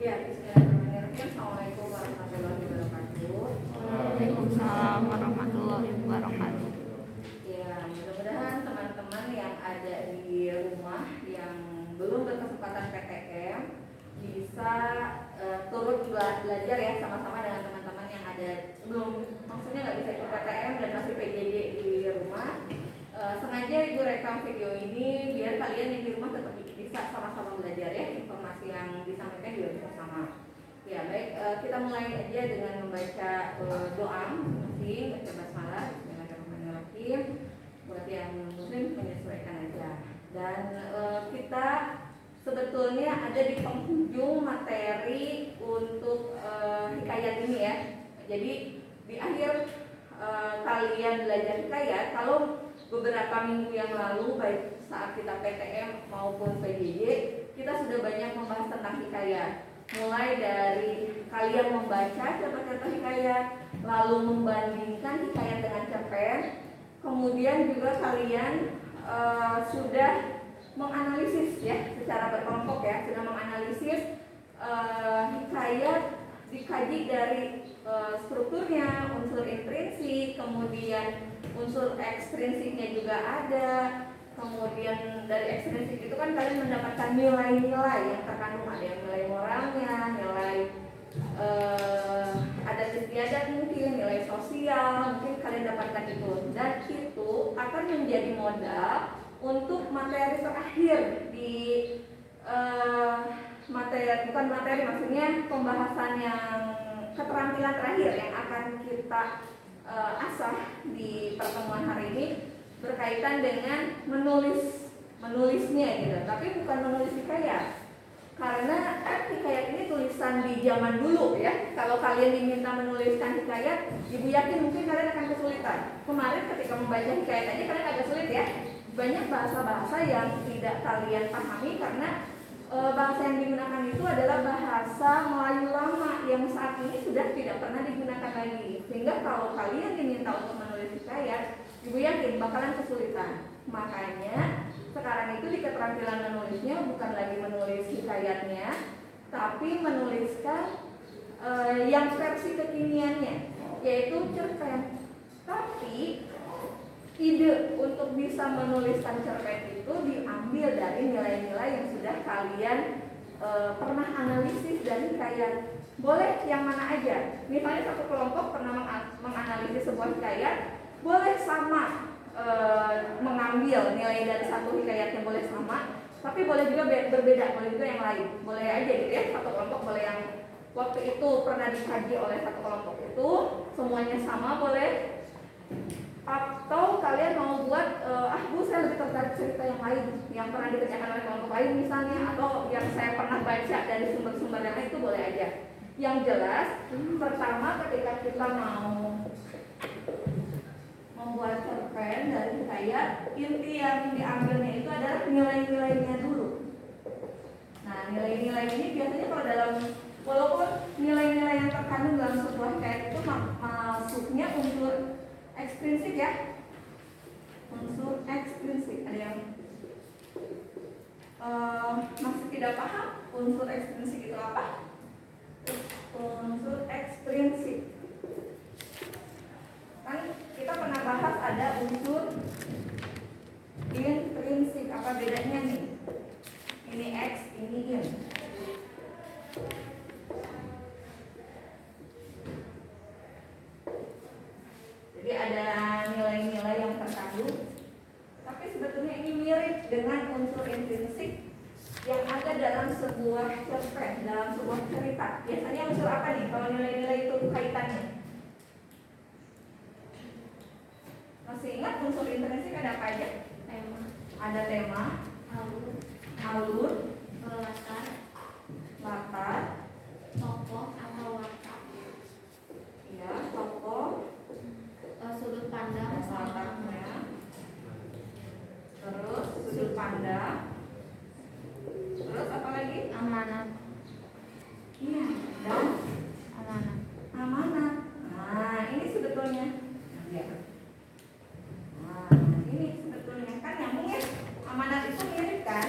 Ya, bismillahirrahmanirrahim. Assalamualaikum warahmatullahi wabarakatuh. Waalaikumsalam warahmatullahi wabarakatuh. Ya, mudah-mudahan teman-teman yang ada di rumah yang belum berkesempatan PTM bisa turut belajar ya sama-sama dengan teman-teman yang ada belum, maksudnya nggak bisa ikut PTM dan masih PJJ di rumah. Sengaja ibu rekam video ini biar kalian yang di rumah tetap bisa sama-sama belajar ya, informasi yang disampaikan juga bisa sama. Ya baik, kita mulai aja dengan membaca doa masing-masing, baca basmalah, Bismillahirrahmanirrahim. Buat yang muslim menyesuaikan aja. Dan kita sebetulnya ada di penghujung materi untuk hikayat ini ya. Jadi di akhir kalian belajar hikayat, kalau beberapa minggu yang lalu baik saat kita PTM maupun PJJ kita sudah banyak membahas tentang hikayat, mulai dari kalian membaca contoh-contoh hikayat, lalu membandingkan hikayat dengan cerpen, kemudian juga kalian sudah menganalisis ya secara berkelompok ya, sudah menganalisis hikayat dikaji dari strukturnya, unsur intrinsik, kemudian unsur ekstrinsiknya juga ada. Kemudian dari ekstrinsik itu kan kalian mendapatkan nilai-nilai yang terkandung, ada yang nilai moralnya, nilai adat istiadat mungkin, nilai sosial, mungkin kalian dapatkan itu. Dan itu akan menjadi modal untuk materi terakhir di bukan materi, maksudnya pembahasan yang keterampilan terakhir yang akan kita asah di pertemuan hari ini berkaitan dengan menulisnya gitu, tapi bukan menulis hikayat, karena hikayat ini tulisan di zaman dulu ya. Kalau kalian diminta menuliskan hikayat, ibu yakin mungkin kalian akan kesulitan. Kemarin ketika membaca hikayat aja kalian agak sulit ya, banyak bahasa-bahasa yang tidak kalian pahami karena bahasa yang digunakan itu adalah bahasa Melayu lama yang saat ini sudah tidak pernah digunakan lagi. Sehingga kalau kalian diminta untuk menulis hikayat, ibu yakin bakalan kesulitan. Makanya sekarang itu di keterampilan menulisnya bukan lagi menulis hikayatnya, tapi menuliskan yang versi kekiniannya, yaitu cerpen. Tapi ide untuk bisa menuliskan cerpen itu diambil dari nilai-nilai yang sudah kalian pernah analisis dari hikayat. Boleh yang mana aja. Misalnya satu kelompok pernah menganalisis sebuah hikayat, boleh sama mengambil nilai dari satu hikayat yang boleh sama, tapi boleh juga berbeda, boleh juga yang lain. Boleh aja gitu ya, satu kelompok boleh yang waktu itu pernah dikaji oleh satu kelompok itu semuanya sama boleh. Atau kalian mau buat Bu saya lebih tertarik cerita yang lain yang pernah dikerjakan oleh kelompok lain misalnya, atau yang saya pernah baca dari sumber-sumber yang lain, itu boleh aja. Yang jelas pertama ketika kita mau membuat cerpen dari hikayat, inti yang diambilnya itu adalah nilai-nilainya dulu. Nah, nilai-nilai ini biasanya kalau dalam, walaupun nilai-nilai yang terkandung dalam sebuah hikayat itu masuknya unsur ekstrinsik ya, unsur ekstrinsik. Ada yang masih tidak paham unsur ekstrinsik itu apa? Unsur ekstrinsik kan kita pernah bahas ada unsur intrinsik. Apa bedanya nih? Ini X, ini in. Jadi ada nilai-nilai yang terkandung, tapi sebetulnya ini mirip dengan unsur intrinsik yang ada dalam sebuah cerpen, dalam sebuah cerita. Biasanya unsur apa nih kalau nilai-nilai itu kaitannya? Masih ingat unsur intrinsik ada apa aja? Tema, Ada tema, alur, latar, tokoh atau watak, ya, tokoh, sudut pandang, latarnya, terus sudut pandang, terus apa lagi? amanat, Iya, dan amanat. amanat. Nah, ini sebetulnya. Ya. Nah, ini sebetulnya kan nyambung ya. Amanat itu mirip kan?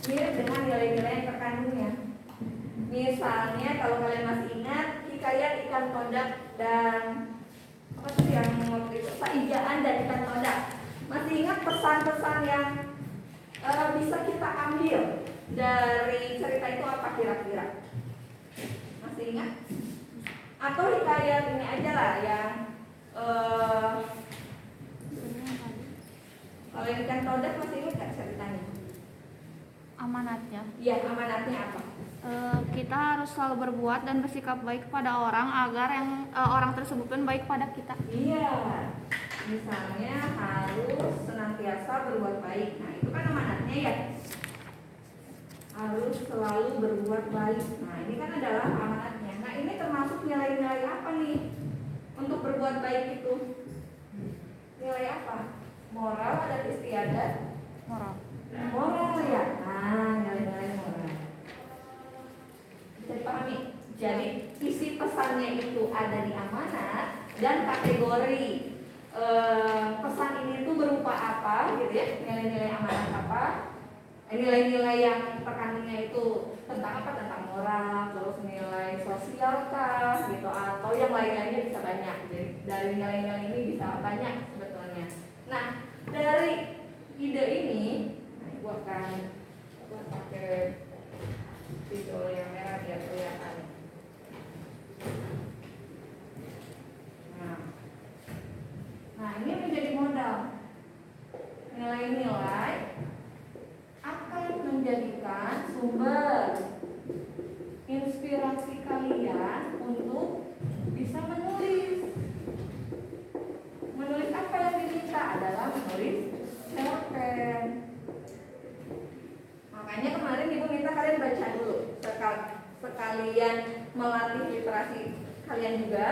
Mirip dengan nilai-nilai yang terkandungnya. misalnya kalau kalian masih ingat hikayat ikan todak dan apa tuh yang waktu itu saijaan dan ikan todak. Masih ingat pesan-pesan yang bisa kita ambil dari cerita itu apa kira-kira? Masih ingat? Atau hikayat ini aja lah yang kalau yang ikan todak masih ingat gak ceritanya? Amanatnya. Iya, amanatnya apa? Kita harus selalu berbuat dan bersikap baik kepada orang agar orang tersebut pun baik pada kita. Iya, misalnya harus senantiasa berbuat baik. Nah itu kan amanatnya ya, harus selalu berbuat baik. Nah ini kan adalah amanatnya. Nah ini termasuk nilai-nilai apa nih untuk berbuat baik itu? Nilai apa? Moral, adat istiadat, Moral. moral ya. Nah nilai-nilai moral bisa dipahami. Jadi isi pesannya itu ada di amanat dan kategori pesan ini tuh berupa apa gitu ya, nilai-nilai amanat apa, nilai-nilai yang terkandungnya itu tentang apa, tentang moral, terus nilai sosial kah gitu, atau yang lain-lainnya bisa banyak. Jadi dari nilai-nilai ini bisa banyak sebetulnya. Nah dari ide ini, nah, gua akan pakai pistol yang merah biar kelihatan. Nah ini menjadi modal. Nilai-nilai akan menjadikan sumber inspirasi kalian untuk bisa menulis. Menulis apa yang diminta adalah menulis cerpen. Makanya kemarin ibu minta kalian baca dulu, sekalian melatih literasi kalian juga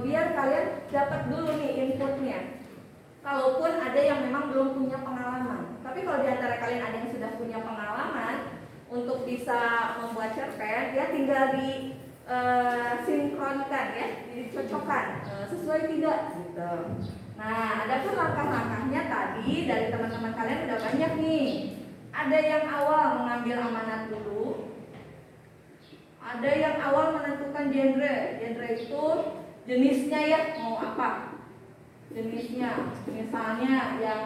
biar kalian dapat dulu nih inputnya. Kalaupun ada yang memang belum punya pengalaman, tapi kalau di antara kalian ada yang sudah punya pengalaman untuk bisa membuat cerpen, ya tinggal di sinkronkan ya, dicocokkan sesuai tidak gitu. Nah, ada pun langkah-langkahnya tadi dari teman-teman kalian udah banyak nih. Ada yang awal mengambil amanat dulu, ada yang awal menentukan genre. Genre itu jenisnya ya, mau apa jenisnya, misalnya yang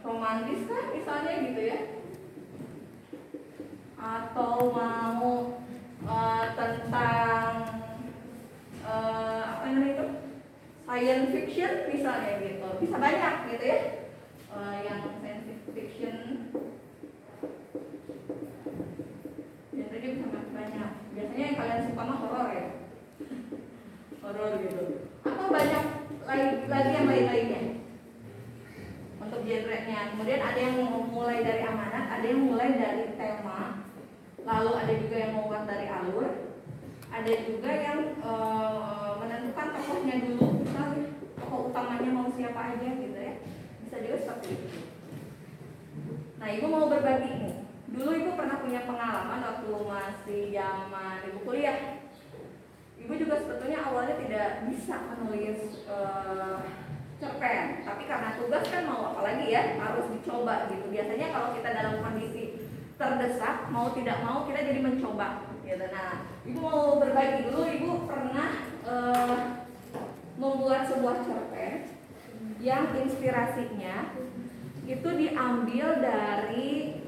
romantis kan misalnya gitu ya, atau mau tentang apa namanya itu, science fiction misalnya gitu, bisa banyak gitu ya. Yang science fiction genrenya bisa banyak. Biasanya yang kalian suka mah horor ya, horor gitu. Atau banyak lagi yang lain-lainnya untuk genrenya. Kemudian ada yang mulai dari amanat, ada yang mulai dari tema, lalu ada juga yang membuat dari alur, ada juga yang menentukan tokohnya dulu, misalnya tokoh utamanya mau siapa aja gitu ya. Bisa juga seperti itu. Nah, ibu mau berbagi nih. Dulu ibu pernah punya pengalaman waktu masih zaman ibu kuliah. Ibu juga sebetulnya awalnya tidak bisa menulis cerpen, tapi karena tugas kan mau apa lagi ya, harus dicoba gitu. Biasanya kalau kita dalam kondisi terdesak, mau tidak mau kita jadi mencoba gitu. Nah, ibu mau berbagi dulu, ibu pernah membuat sebuah cerpen yang inspirasinya itu diambil dari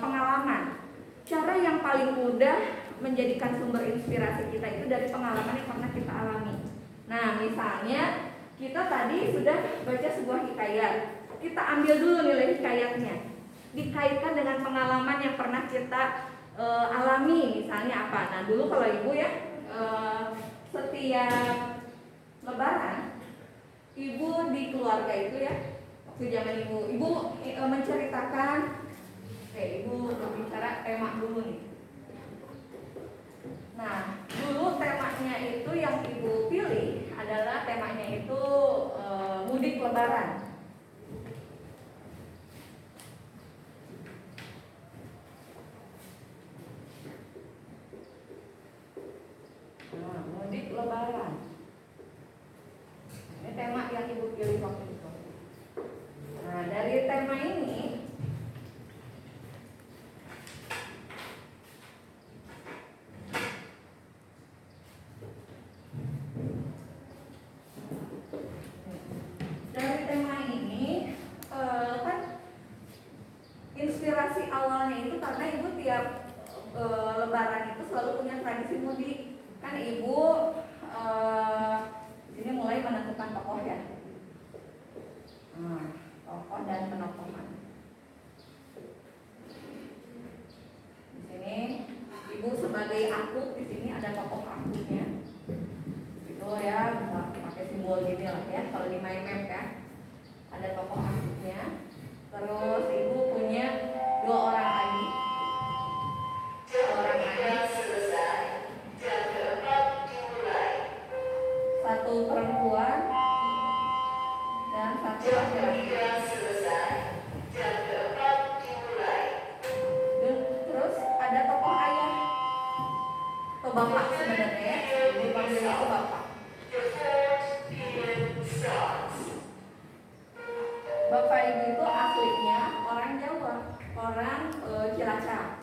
pengalaman. Cara yang paling mudah menjadikan sumber inspirasi kita itu dari pengalaman yang pernah kita alami. Nah, misalnya kita tadi sudah baca sebuah hikayat, kita ambil dulu nilai hikayatnya, dikaitkan dengan pengalaman yang pernah kita alami. Misalnya apa? Nah, dulu kalau ibu ya setiap lebaran, ibu di keluarga itu ya, waktu zaman ibu menceritakan, ibu berbicara tema dulu nih. Nah, dulu temanya itu yang ibu pilih adalah temanya itu mudik lebaran. Nah, mudik lebaran. Ini tema yang ibu pilih waktu itu. Nah, dari tema ini setiap Lebaran itu selalu punya tradisi mudik. Kan ibu ini mulai menentukan tokoh ya. Tokoh dan penokohan. Di sini ibu sebagai akut, di sini ada tokoh akutnya. Itu ya, bisa pakai simbol gini lah ya. Kalau di main map ya, ada tokoh akutnya. Terus ibu punya 2 orang adik. Satu perempuan dan satu laki-laki. Terus ada tokoh ayah atau bapak sebenarnya ya, dipanggil itu bapak. Bapak ibu itu aslinya orang Jawa, orang Cilacap.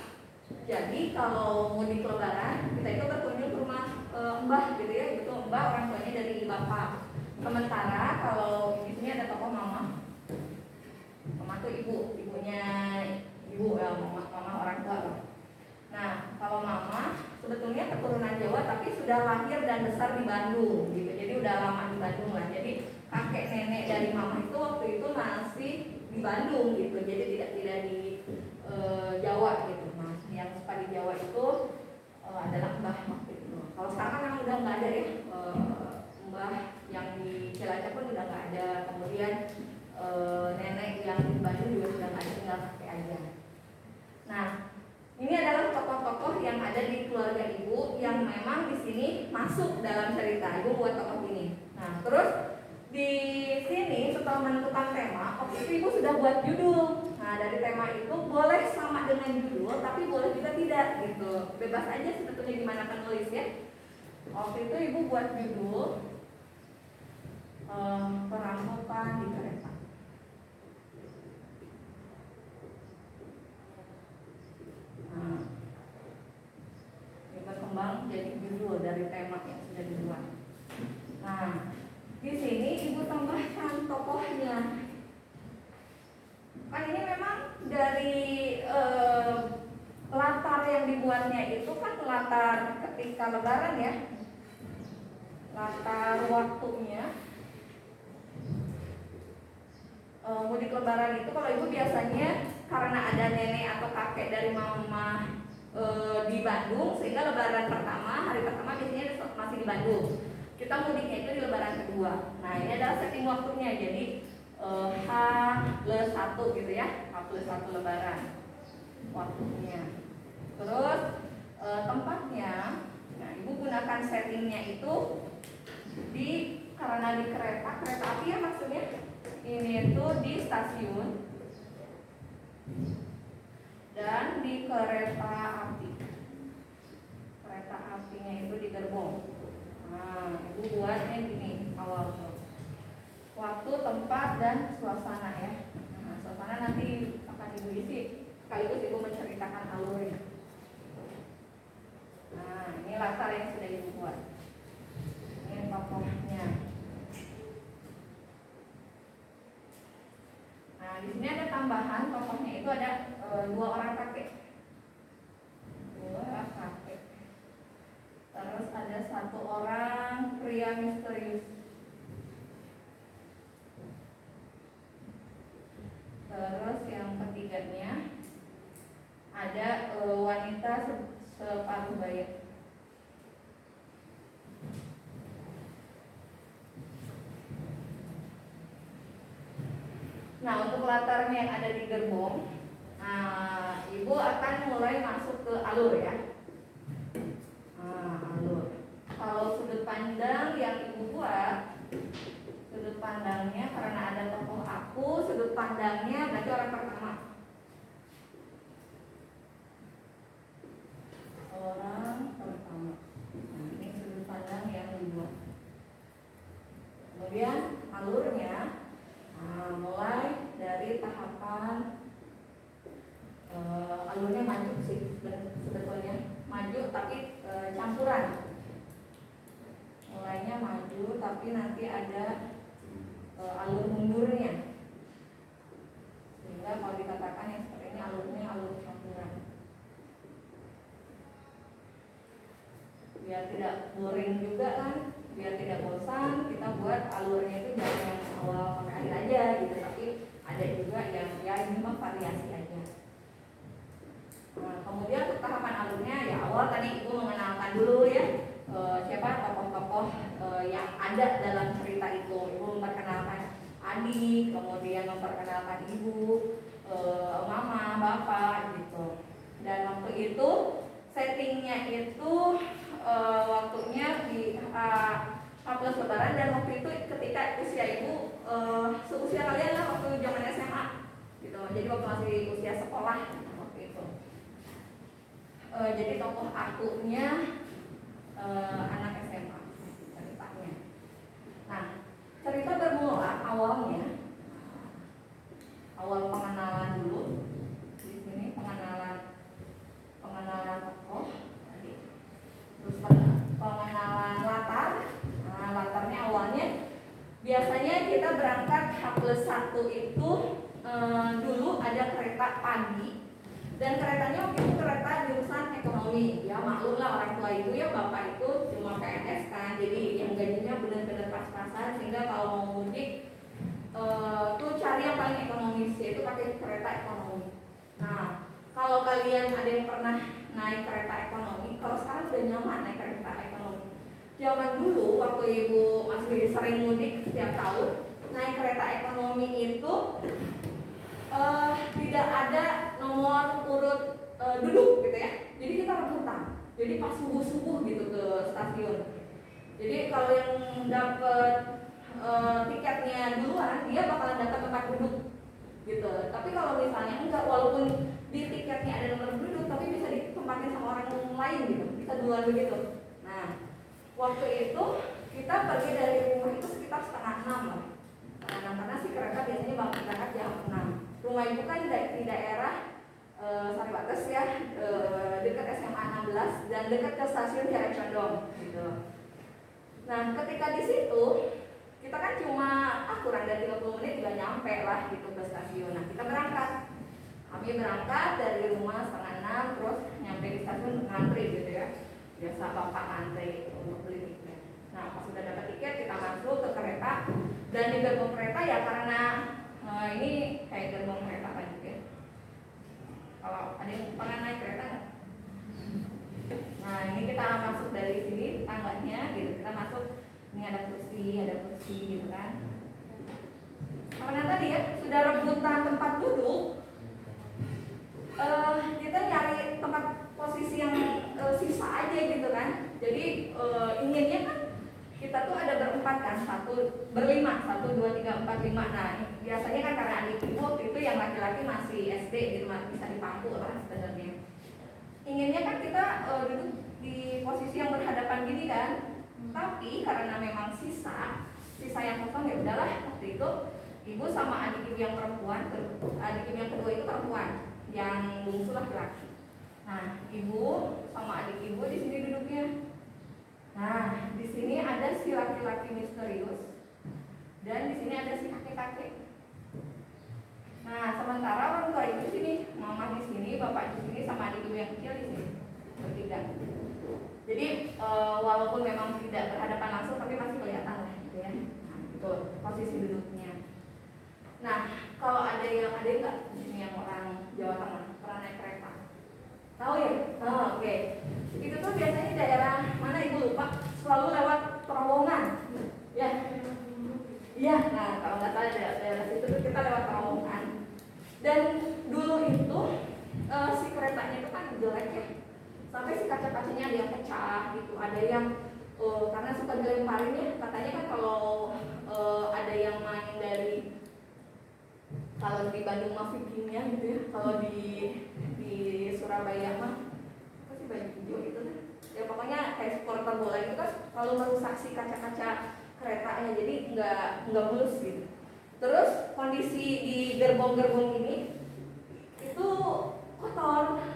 Jadi kalau mudik lebaran kita itu berkunjung ke rumah mbah gitu ya, itu mbah orang tuanya dari bapak. Sementara kalau di sini ada tokoh mama. Mama tuh ibunya ibu ya, mama orang tua loh. Nah, kalau mama sebetulnya keturunan Jawa tapi sudah lahir dan besar di Bandung gitu. Jadi udah lama di Bandung lah. Jadi kakek nenek dari mama itu waktu itu masih di Bandung gitu. Jadi tidak di Jawa gitu. Nah, yang suka di Jawa itu adalah mbah waktu itu. Kalau sekarang memang udah nggak ada ya, mbah yang di Cilacap pun udah nggak ada. Kemudian nenek yang di Bandung juga sudah nggak ada, tinggal kakek aja. Nah, ini adalah tokoh-tokoh yang ada di keluarga ibu yang memang di sini masuk dalam cerita. Ibu buat tokoh ini. Nah, terus di sini setelah menentukan tema, waktu itu ibu sudah buat judul. Nah, dari tema itu boleh sama dengan judul, tapi boleh juga tidak gitu. Bebas aja sebetulnya gimana penulis ya. Waktu itu ibu buat judul perampokan di kereta. Nah, ini berkembang jadi judul dari tema yang sudah dibuat. Nah, di sini ibu tambahkan tokohnya. Kan ini memang dari latar yang dibuatnya itu kan latar ketika lebaran ya. Latar waktunya. Mudik lebaran itu kalau ibu biasanya karena ada nenek atau kakek dari mama di Bandung, sehingga lebaran pertama, hari pertama biasanya masih di Bandung. Kita mudiknya itu di lebaran kedua. Nah, ini adalah setting waktunya. Jadi H+1 gitu ya, H+1 lebaran waktunya. Terus tempatnya, nah ibu gunakan settingnya itu karena di kereta api ya maksudnya. Ini itu di stasiun dan di kereta api. Kereta apinya itu di gerbong. Nah, ibu buatnya gini awal tuh. Waktu, tempat, dan suasana ya. Nah, suasana nanti akan ibu isi. Sekaligus ibu menceritakan alurnya. Nah, ini latar yang sudah ibu buat. Ini tokohnya. Nah, di sini ada tambahan tokohnya itu ada 2 orang kakek. 2 kakek. Terus ada 1 orang pria misterius. Terus yang ketiganya ada wanita separuh baya. Nah, untuk latarnya yang ada di gerbong, nah, ibu akan mulai masuk ke alur ya. Nah, alur. Kalau sudut pandang yang ibu buat, sudut pandangnya karena ada tokoh aku, sudut pandangnya berarti orang pertama. Orang pertama. Nah, ini sudut pandang yang dibuat. Kemudian alurnya, nah, mulai dari tahapan alurnya maju sih sebetulnya, maju tapi campuran. Mulainya maju tapi nanti ada alur mundurnya, sehingga kalau dikatakan yang seperti ini alurnya alur campuran. biar tidak boring juga kan, biar tidak bosan, kita buat alurnya itu jangan yang awal sampai akhir aja gitu, tapi ada juga yang ya ini mah variasi aja. Nah, kemudian untuk tahapan alurnya ya awal tadi ibu mengenalkan dulu ya siapa tokoh-tokoh yang ada dalam cerita itu. Ibu memperkenalkan adik, kemudian memperkenalkan ibu, mama, bapak gitu. Dan waktu itu settingnya itu waktunya di H+ Lebaran, dan waktu itu ketika usia ibu seusia kalian lah waktu zaman SMA gitu. Jadi waktu masih usia sekolah waktu itu. Jadi tokoh akunya anak SMA ceritanya. Nah, cerita bermula awalnya awal pengenalan dulu. Di sini pengenalan tokoh tadi. Terus pengenalan latar. Nah, latarnya awalnya biasanya kita berangkat H+1 itu dulu ada kereta pagi. Dan keretanya waktu itu kereta jurusan ekonomi. Ya maklum lah orang tua itu ya, bapak itu cuma PNS kan, jadi yang gajinya benar-benar pas-pasan, sehingga kalau mau mudik tuh cari yang paling ekonomis, yaitu pakai kereta ekonomi. Nah, kalau kalian ada yang pernah naik kereta ekonomi, kalau sekarang udah nyaman naik kereta ekonomi. Zaman dulu waktu ibu masih sering mudik setiap tahun, naik kereta ekonomi itu tidak ada nomor urut duduk gitu ya. Jadi kita rebutan. Jadi pas subuh-subuh gitu ke stasiun. Jadi kalau yang dapat tiketnya duluan, dia bakalan dapat tempat duduk gitu. Tapi kalau misalnya enggak, walaupun di tiketnya ada nomor duduk, tapi bisa ditempatin sama orang lain gitu, bisa duluan begitu. Nah, waktu itu kita pergi dari rumah itu sekitar 5:30 lah. Karena si kereta biasanya berangkat jam 6. Rumah itu kan di daerah Sariwates ya, dekat SMA 16 dan dekat ke stasiun Kiara Condong gitu. Nah, ketika di situ kita kan cuma kurang dari 30 menit juga nyampe lah gitu ke stasiun. Nah, kita berangkat. Kami berangkat dari rumah 5:30, terus nyampe di stasiun ngantri gitu ya. Biasa bapak ngantri untuk beli tiket. Nah, pas sudah dapat tiket kita masuk ke kereta, dan di gerbong kereta ya karena ini kayak gerbong kereta kan juga. Kalau ada yang pernah naik kereta nggak? Nah, ini kita masuk dari sini tangganya gitu. Kita masuk, ini ada kursi gitu kan. Karena tadi ya sudah rebutan tempat duduk, kita nyari tempat posisi yang sisa aja gitu kan. Jadi inginnya kan kita tuh ada berempat kan, berlima, 1, 2, 3, 4, 5. Nah, biasanya kan karena adik ibu itu yang laki-laki masih SD gitu, masih bisa dipangku lah sebenarnya. Inginnya kan kita duduk di posisi yang berhadapan gini kan. Tapi karena memang sisa yang kosong, ya udahlah waktu itu ibu sama adik ibu yang perempuan, adik ibu yang kedua itu perempuan, yang bungsu laki-laki. Nah, ibu sama adik ibu di sini duduknya. Nah, di sini ada si laki-laki misterius dan di sini ada si kakek-kakek. Nah, sementara orang tua ibu di sini, mama di sini, bapak di sini, sama adik ibu yang kecil di sini, bertiga. Jadi walaupun memang tidak berhadapan langsung, tapi masih kelihatan lah gitu ya. Nah, itu posisi duduknya. Nah, kalau ada nggak di sini yang orang Jawa Tengah pernah naik kereta? Tahu ya? Oh, oke. Itu tuh biasanya daerah mana ibu lupa, selalu lewat terowongan. Ya. Iya, nah kalau nggak salah daerah situ tuh kita lewat terowongan. Dan dulu itu si keretanya itu kan jelek ya. Sampai si kaca-kacanya ada yang pecah gitu, ada yang karena suka dilemparin ya. Katanya kan kalau ada yang main dari, kalau di Bandung mah Vikingnya gitu ya, kalau di Surabaya mah apa sih, baju hijau gitu kan ya, pokoknya kayak supporter bola itu kan kalau merusak si kaca-kaca keretanya, jadi nggak mulus gitu. Terus kondisi di gerbong-gerbong ini itu kotor,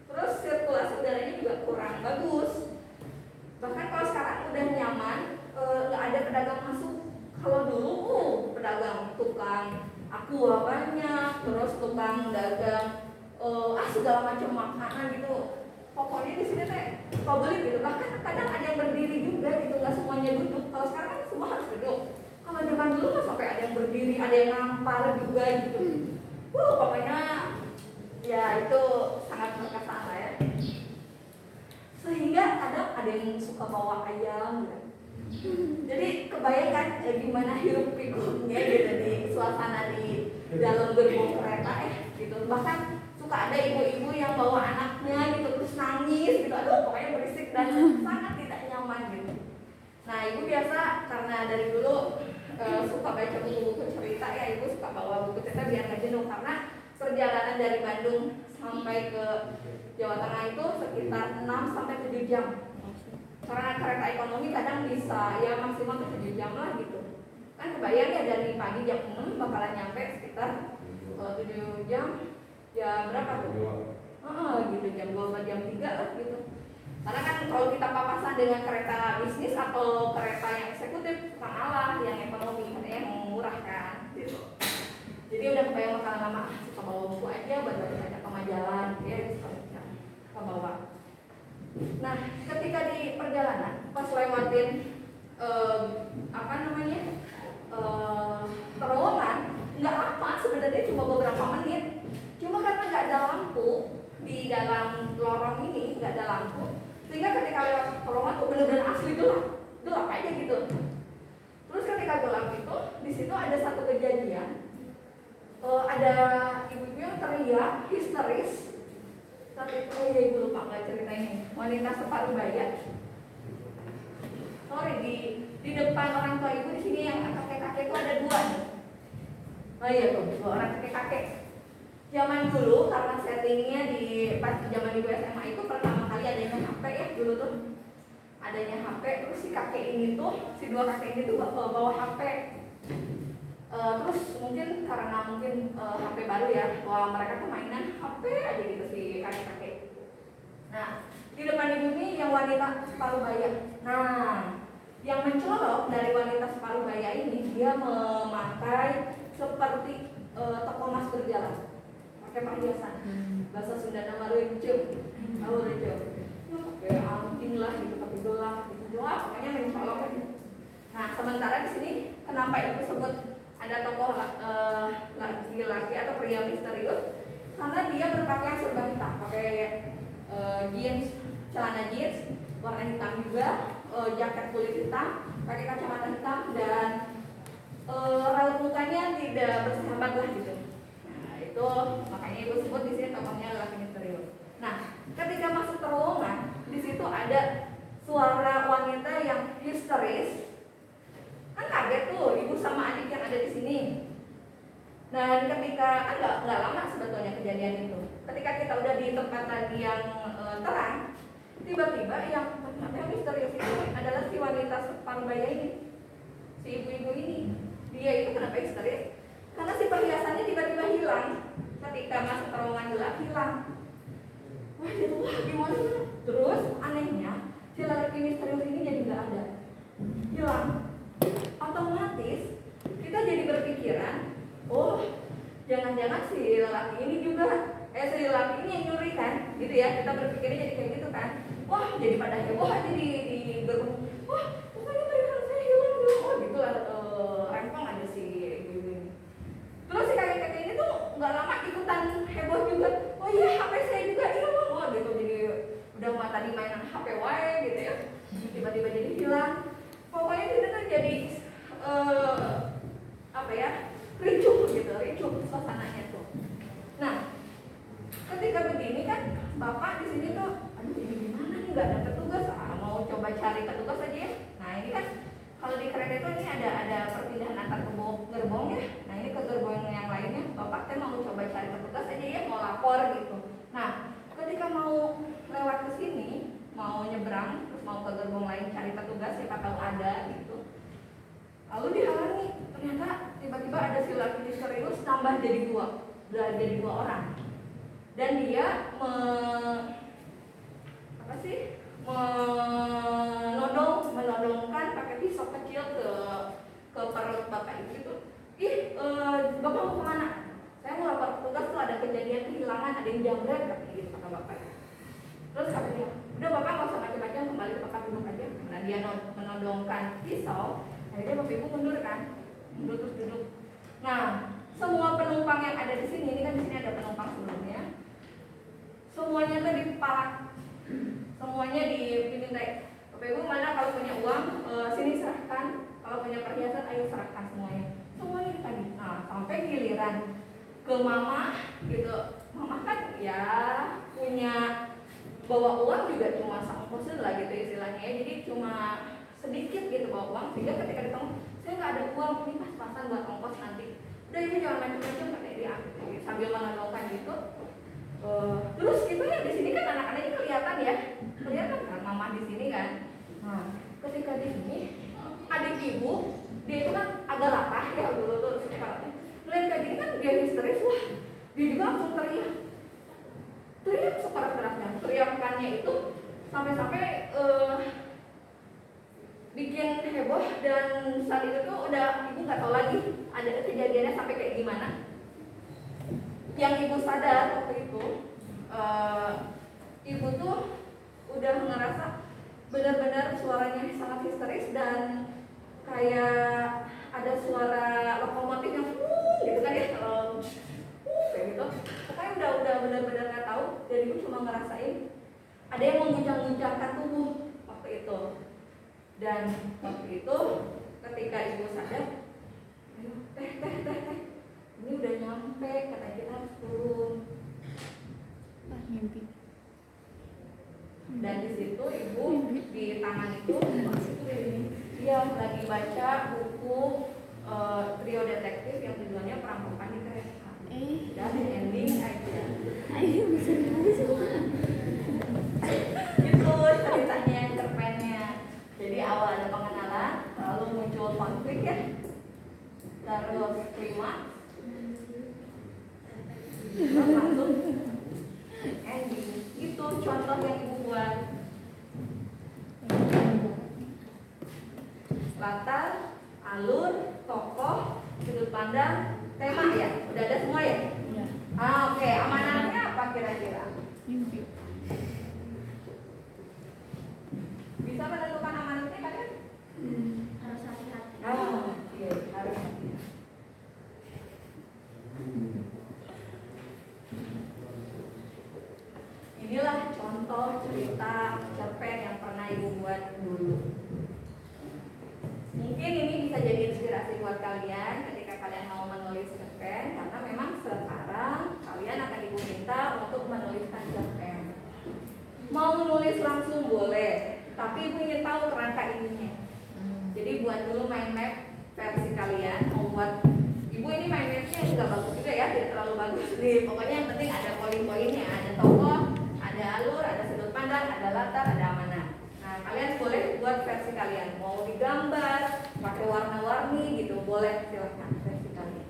terus sirkulasi udaranya juga kurang bagus. Bahkan kalau sekarang udah nyaman, nggak ada pedagang masuk. Kalau dulu pedagang, tukang aqua banyak, terus tukang dagang segala macam makanan gitu pokoknya di sini teh publik gitu. Bahkan kadang ada yang berdiri juga gitu, nggak semuanya duduk. Kalau sekarang kan semua harus duduk. Kalau zaman dulu mah sampai ada yang berdiri, ada yang ngampar juga gitu. Pokoknya ya itu sangat berkesan lah ya. Sehingga kadang ada yang suka bawa ayam gitu. Jadi kebayangkan gimana hirup pikuknya gitu di suasana di dalam gerbong kereta gitu. Bahkan suka ada ibu-ibu yang bawa anaknya gitu terus nangis gitu. Aduh pokoknya berisik dan sangat tidak nyaman gitu. Nah ibu biasa karena dari dulu suka baca buku-buku cerita ya, ibu suka bawa buku cerita biar nggak jenuh karena perjalanan dari Bandung sampai ke Jawa Tengah itu sekitar 6 sampai 7 jam. Karena kereta ekonomi kadang bisa ya maksimal ke 7 jam lah gitu. Kan kebayang ya dari pagi jam 6 bakalan nyampe sekitar 7 jam ya berapa tuh? Gitu jam 2 jam 3 lah gitu. Karena kan kalau kita papasan dengan kereta bisnis atau kereta yang eksekutif kalah yang ekonomi katanya yang murah kan gitu. Jadi udah kebayang bakalan lama suka bawa buku aja buat baca-baca ke majalah gitu ya suka bawa. Nah, ketika di perjalanan pas lewatin terowongan, nggak apa sebenarnya cuma beberapa menit. Cuma karena nggak ada lampu di dalam lorong ini, nggak ada lampu, sehingga ketika lewat terowongan tuh benar-benar asli gelap aja gitu. Terus ketika gelap itu, di situ ada satu kejadian, ada ibu-ibu yang teriak histeris. Saat itu ya ibu lupa nggak cerita ini, wanita separuh baya. Sorry di depan orang tua ibu di sini yang kakek-kakek itu ada 2. Oh iya tuh 2 orang kakek-kakek. Zaman dulu karena settingnya di pas zaman ibu SMA itu pertama kali adanya HP ya dulu tuh. Adanya HP terus si kakek ini tuh, si 2 kakek ini tuh bawa HP. Terus mungkin karena HP baru ya, wah mereka tuh mainan HP aja gitu si kakek-kakek. Nah, di depan ibu ini yang wanita separuh baya. Nah, yang mencolok dari wanita separuh baya ini dia memakai seperti toko emas berjalan, pakai perhiasan. Bahasa Sunda nama runcuk, tahu runcuk. Pakai anting lah gitu, tapi gelap, gitu pokoknya mencolok aja. Nah, sementara di sini kenapa ibu sebut ada tokoh laki-laki atau pria misterius? Karena dia berpakaian serba hitam, pakai jeans, celana jeans warna hitam juga, jaket kulit hitam, pakai kacamata hitam dan raut mukanya tidak bersahabat lah gitu. Nah itu makanya ibu sebut di sini tokohnya laki misterius. Nah ketika masuk terowongan di situ ada suara wanita yang histeris. Kan kaget tuh ibu sama adik yang ada di sini. Dan ketika nggak lama sebetulnya kejadian itu. Ketika kita udah di tempat tadi yang terang, tiba-tiba yang misterius itu adalah si wanita separuh baya ini, si ibu-ibu ini. Dia itu kenapa histeris? Karena si perhiasannya tiba-tiba hilang. Ketika masuk terowongan gelap hilang. Wah gitu, wah gimana? Terus anehnya si lelaki misterius ini jadi nggak ada, hilang. Otomatis kita jadi berpikiran, oh jangan-jangan si lelaki ini juga si lelaki ini yang nyuri kan, gitu ya. Kita berpikirnya jadi kayak gitu kan. Wah jadi pada heboh aja di gerbong. Wah pokoknya perhiasan saya hilang dulu. Oh gitu lah, rempong ada si ibu ini. Terus si kakek-kakek ini tuh nggak lama ikutan heboh juga. Oh iya HP saya juga hilang. Wah gitu, jadi udah tadi mainan HP wae gitu ya, tiba-tiba jadi hilang. Pokoknya kita tuh jadi ricuh gitu, ricuh suasananya tuh. Nah, ketika begini kan bapak di sini tuh, aduh ini gimana nih, nggak ada petugas, mau coba cari petugas aja ya. Nah ini kan kalau di kereta itu ini ada perpindahan antar gerbong ya. Nah ini ke gerbong yang lainnya, bapak teh mau coba cari petugas aja ya, mau lapor gitu. Nah, ketika mau lewat ke sini, mau nyebrang, terus mau ke gerbong lain cari petugas, siapa tahu ada gitu. Lalu dihalangi, ternyata tiba-tiba ada si laki misterius tambah jadi 2 orang. Dan dia menodongkan pakai pisau kecil ke perut bapak itu. Bapak mau kemana? Saya mau lapor petugas tuh ada kejadian kehilangan, ada yang jambret gitu kata bapak. Terus kata menodongkan pisau, akhirnya Bapak Ibu mundur kan, mundur terus duduk. Nah, semua penumpang yang ada di sini, ini kan di sini ada penumpang sebelumnya, semuanya tuh dipalak, semuanya diminta, Bapak Ibu mana kalau punya uang, sini serahkan, kalau punya perhiasan ayo serahkan semuanya ditagih. Nah, sampai giliran ke mama gitu, mama kan ya punya bawa uang juga cuma sangkosen lah gitu istilahnya ya, jadi cuma sedikit gitu bawa uang, sehingga ketika ditanya saya nggak ada uang, ini pas-pasan buat ongkos nanti, udah ibu jangan macam-macam katanya dia sambil menodongkan gitu. Terus gitu ya di sini kan anak-anaknya kelihatan kan mama di sini kan. Nah, ketika di sini adik ibu dia itu kan agak latah ya dulu tuh sekarang melihat kayak gini kan dia histeris, wah dia juga langsung teriak sekeras-kerasnya. Teriakannya itu sampai-sampai bikin heboh, dan saat itu tuh udah ibu nggak tahu lagi ada kejadiannya sampai kayak gimana. Yang ibu sadar waktu itu ibu tuh udah ngerasa benar-benar suaranya sangat histeris dan kayak ada suara lokomotif yang gitu kan ya, kayak gitu. Pokoknya udah benar-benar nggak tahu, dan ibu cuma ngerasain ada yang mengguncang-guncangkan tubuh waktu itu. Dan waktu itu ketika ibu sadar, teh ini udah nyampe, kata kita harus turun. Mimpi. Dan di situ ibu di tangan itu dia lagi baca buku trio detektif yang tujuannya perampokan di kereta. Dan ending aja. Itu ceritanya cerpennya. Jadi awal ada pengenalan, lalu muncul konflik ya, terus klimaks, terus langsung ending. Itu contoh yang ibu buat. Latar, alur, tokoh, sudut pandang, tema ya, udah ada semua ya? Iya. Oke, amanatnya apa kira-kira? Mimpi. Bisa menentukan amanatnya kalian? Harus hati-hati. Iya, harus hati-hati. Inilah contoh cerita cerpen yang pernah ibu buat dulu. Mungkin ini bisa jadi inspirasi buat kalian ketika kalian mau menulis cerpen, karena memang sekarang kalian akan ibu minta untuk menuliskan cerpen. Mau nulis langsung boleh, tapi ibu ingin tahu kerangka ininya. Jadi buat dulu mind map versi kalian. Mau buat ibu ini mind mapnya juga bagus juga ya, tidak terlalu bagus nih. Pokoknya yang penting ada poin-poinnya, ada tokoh, ada alur, ada sudut pandang, ada latar, ada amanat. Nah, kalian boleh buat versi kalian. Mau digambar, pakai warna-warni gitu, boleh, silahkan versi kalian.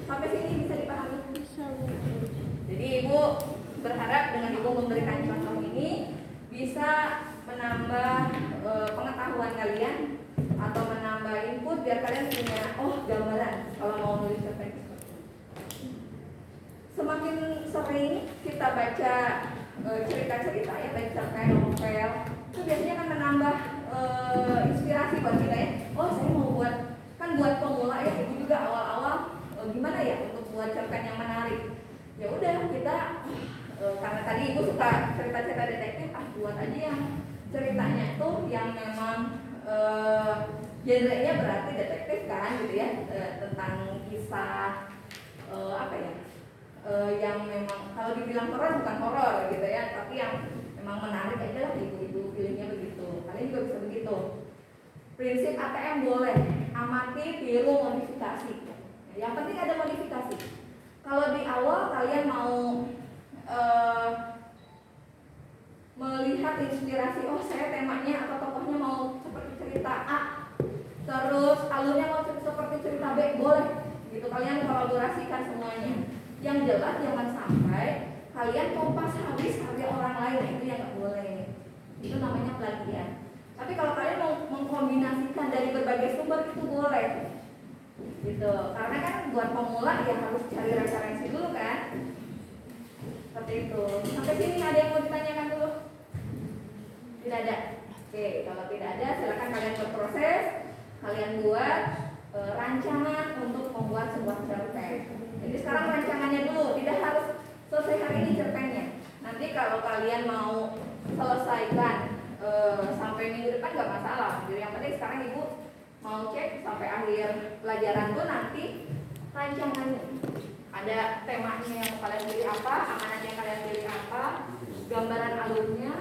Sampai sini bisa dipahami? Bisa. Jadi ibu berharap dengan ibu memberikan contoh ini bisa menambah pengetahuan kalian atau menambah input biar kalian punya gambaran kalau mau nulis cerpen. Semakin sering kita baca cerita-cerita ya, baik cerpen, novel, itu biasanya kan menambah inspirasi buat kita ya. Saya mau buat, kan buat pemula ya, ibu juga awal-awal gimana ya untuk buat cerpen yang menarik. Ya udah kita karena tadi ibu suka cerita-cerita detektif, buat aja yang ceritanya itu yang memang genrenya berarti detektif kan gitu ya, tentang kisah yang memang kalau dibilang horor bukan horor gitu ya, tapi yang memang menarik aja lah, ibu pilihnya begitu. Kalian juga bisa begitu. Prinsip ATM boleh, amati, tiru, modifikasi. Yang penting ada modifikasi. Kalau di awal kalian mau melihat inspirasi, saya temanya atau tokohnya mau seperti cerita A, terus alurnya mau seperti cerita B, boleh gitu, kalian kolaborasikan semuanya. Yang jelas jangan sampai kalian kompas habis karya orang lain, itu yang nggak boleh, itu namanya plagiat. Tapi kalau kalian mau mengkombinasikan dari berbagai sumber, itu boleh gitu, karena kan buat pemula ya harus cari referensi dulu kan, seperti itu. Sampai sini ada yang mau ditanyakan dulu? Tidak ada? Oke, kalau tidak ada silakan kalian berproses, kalian buat rancangan untuk membuat sebuah cerpen. Jadi sekarang rancangannya dulu, tidak harus selesai hari ini cerpennya. Nanti kalau kalian mau selesaikan sampai minggu depan nggak masalah. Jadi yang penting sekarang ibu mau cek sampai akhir pelajaran tuh nanti rancangannya. Ada temanya yang kalian pilih apa, amanat yang kalian pilih apa, gambaran alurnya,